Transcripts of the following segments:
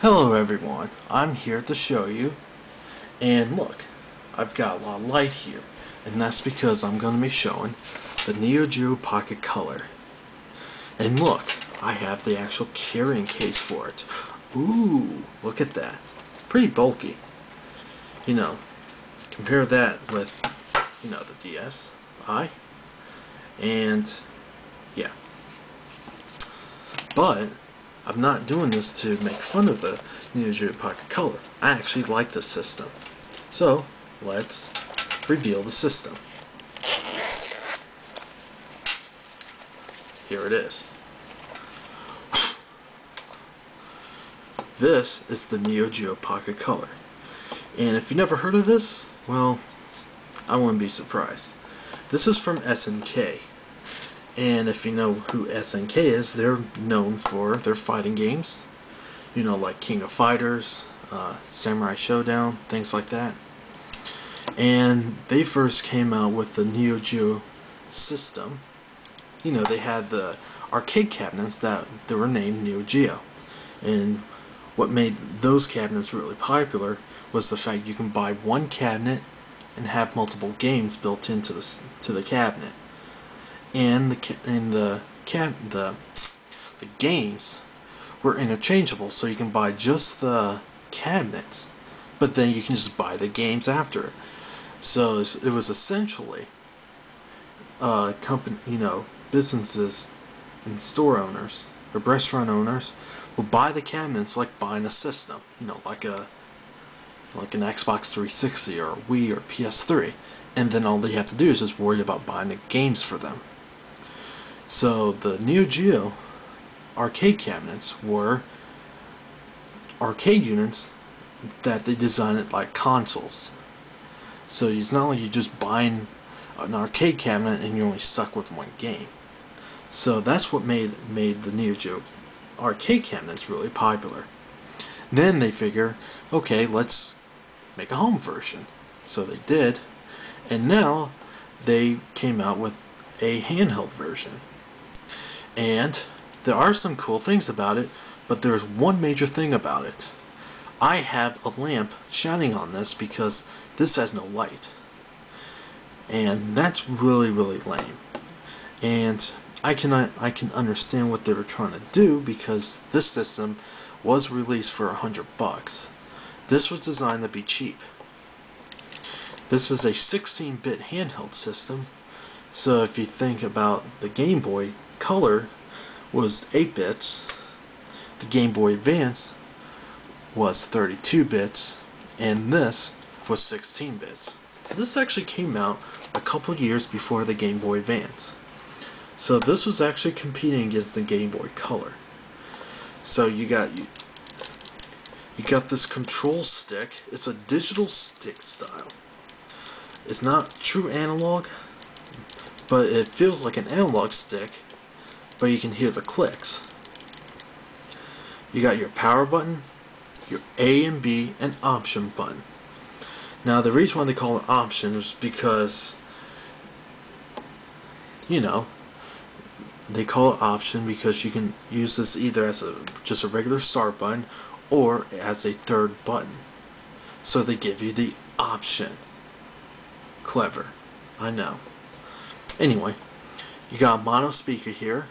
Hello everyone, I'm here to show you, and look, I've got a lot of light here, and that's because I'm going to be showing the Neo Geo Pocket Color. And look, I have the actual carrying case for it. Ooh, look at that. Pretty bulky. You know, compare that with, the DSi, and yeah. But I'm not doing this to make fun of the Neo Geo Pocket Color. I actually like this system. So, let's reveal the system. Here it is. This is the Neo Geo Pocket Color. And if you never heard of this, well, I wouldn't be surprised. This is from SNK. And if you know who SNK is, they're known for their fighting games. You know, like King of Fighters, Samurai Showdown, things like that. And they first came out with the Neo Geo system. You know, they had the arcade cabinets that they were named Neo Geo. And what made those cabinets really popular was the fact you can buy one cabinet and have multiple games built into the cabinet. And the games were interchangeable, so you can buy just the cabinets, but then you can just buy the games after it. So it was essentially businesses and store owners or restaurant owners will buy the cabinets like buying a system, like an Xbox 360 or a Wii or PS3, and then all they have to do is just worry about buying the games for them. So the Neo Geo arcade cabinets were arcade units that they designed it like consoles. So it's not like you're just buying an arcade cabinet and you're only stuck with one game. So that's what made the Neo Geo arcade cabinets really popular. Then they figure, okay, let's make a home version. So they did, and now they came out with a handheld version. And there are some cool things about it, but there's one major thing about it. I have a lamp shining on this because this has no light. And that's really, really lame. And I can understand what they were trying to do, because this system was released for $100. This was designed to be cheap. This is a 16-bit handheld system. So if you think about the Game Boy Color was 8 bits, the Game Boy Advance was 32 bits, and this was 16 bits. This actually came out a couple years before the Game Boy Advance. So this was actually competing against the Game Boy Color. So you got this control stick. It's a digital stick style. It's not true analog, but it feels like an analog stick, but you can hear the clicks. You got your power button, your A and B, and option button. Now the reason why they call it option is because, they call it option because you can use this either as just a regular start button or as a third button. So they give you the option. Clever, I know. Anyway, you got a mono speaker here,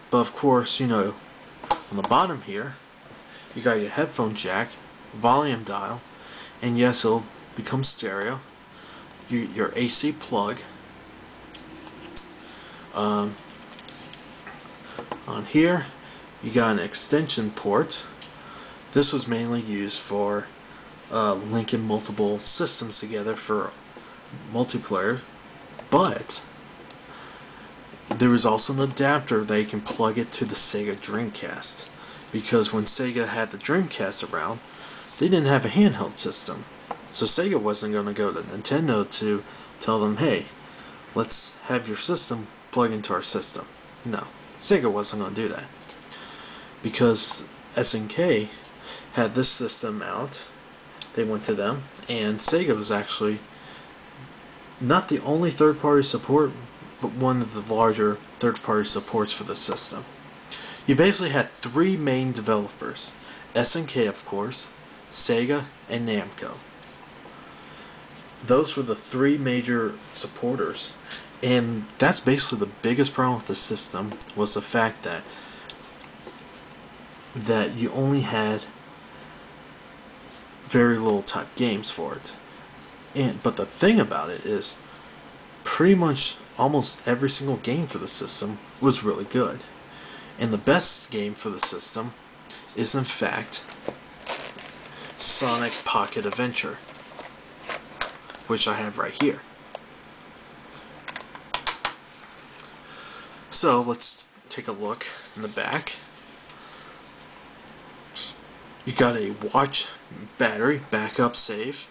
but of course, on the bottom here, you got your headphone jack, volume dial, and yes, it'll become stereo. Your AC plug. On here, you got an extension port. This was mainly used for linking multiple systems together for multiplayer, but there is also an adapter that you can plug it to the Sega Dreamcast, because when Sega had the Dreamcast around, they didn't have a handheld system. So Sega wasn't going to go to Nintendo to tell them, hey, let's have your system plug into our system. No, Sega wasn't going to do that, because SNK had this system out. They went to them, and Sega was actually not the only third-party support, but one of the larger third-party supports for the system. You basically had three main developers, SNK, of course, Sega, and Namco. Those were the three major supporters, and that's basically the biggest problem with the system, was the fact that you only had very little type games for it. But the thing about it is, pretty much almost every single game for the system was really good. And the best game for the system is, in fact, Sonic Pocket Adventure, which I have right here. So let's take a look in the back. You got a watch, battery, backup, save,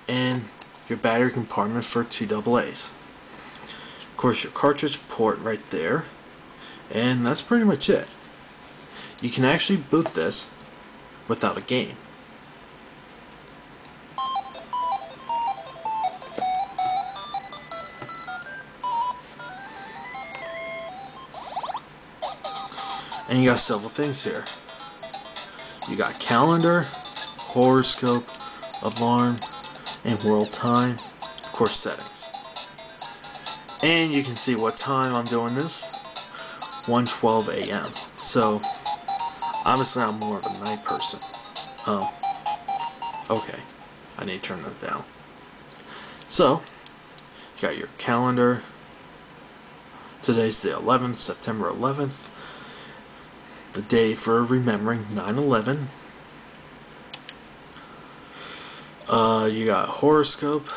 and your battery compartment for 2 AA's. Of course, your cartridge port right there, and that's pretty much it. You can actually boot this without a game. And you got several things here. You got calendar, horoscope, alarm, and world time, of course settings. And you can see what time I'm doing this, 1:12 a.m. So obviously I'm more of a night person. Okay, I need to turn that down. So you got your calendar. Today's the 11th, September 11th. The day for remembering 9/11. You got horoscope.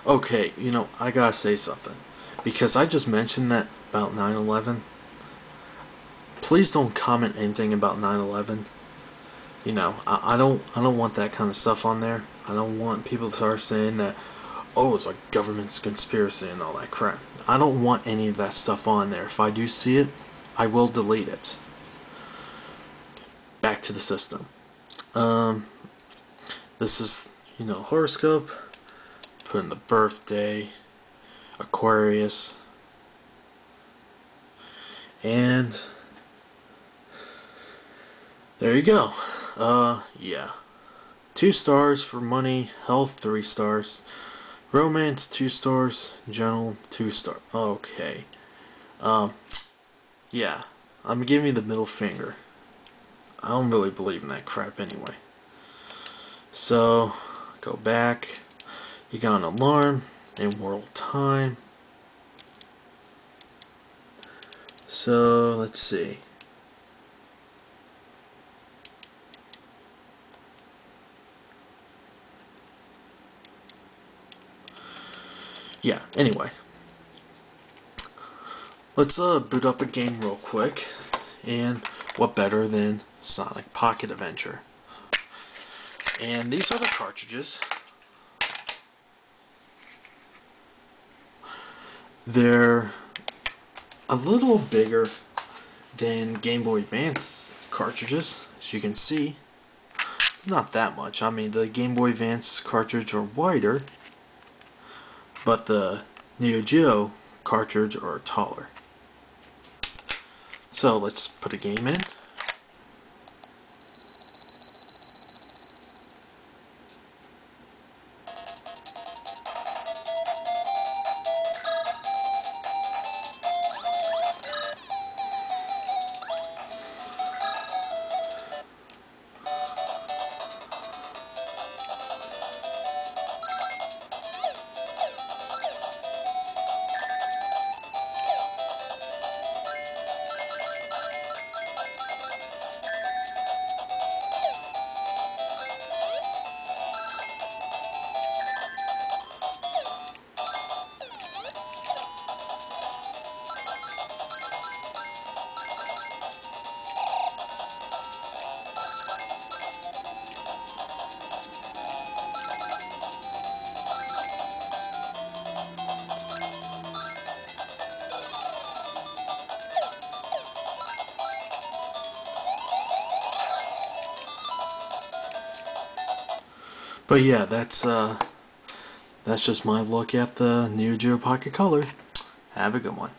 Okay, you know, I gotta say something, because I just mentioned that about 9/11. Please don't comment anything about 9/11. You know, I don't want that kind of stuff on there. I don't want people to start saying that, oh, it's a government's conspiracy and all that crap. I don't want any of that stuff on there. If I do see it, I will delete it. Back to the system. This is, you know, horoscope. Put in the birthday, Aquarius, and there you go. Yeah. 2 stars for money, health 3 stars, romance 2 stars, general 2 stars. Okay. Yeah. I'm giving you the middle finger. I don't really believe in that crap anyway. So, go back. You got an alarm and world time. So, let's see. Yeah, anyway. Let's boot up a game real quick. And what better than Sonic Pocket Adventure? And these are the cartridges. They're a little bigger than Game Boy Advance cartridges, as you can see. Not that much. I mean, the Game Boy Advance cartridge are wider, but the Neo Geo cartridge are taller. So let's put a game in. But yeah, that's just my look at the Neo Geo Pocket Color. Have a good one.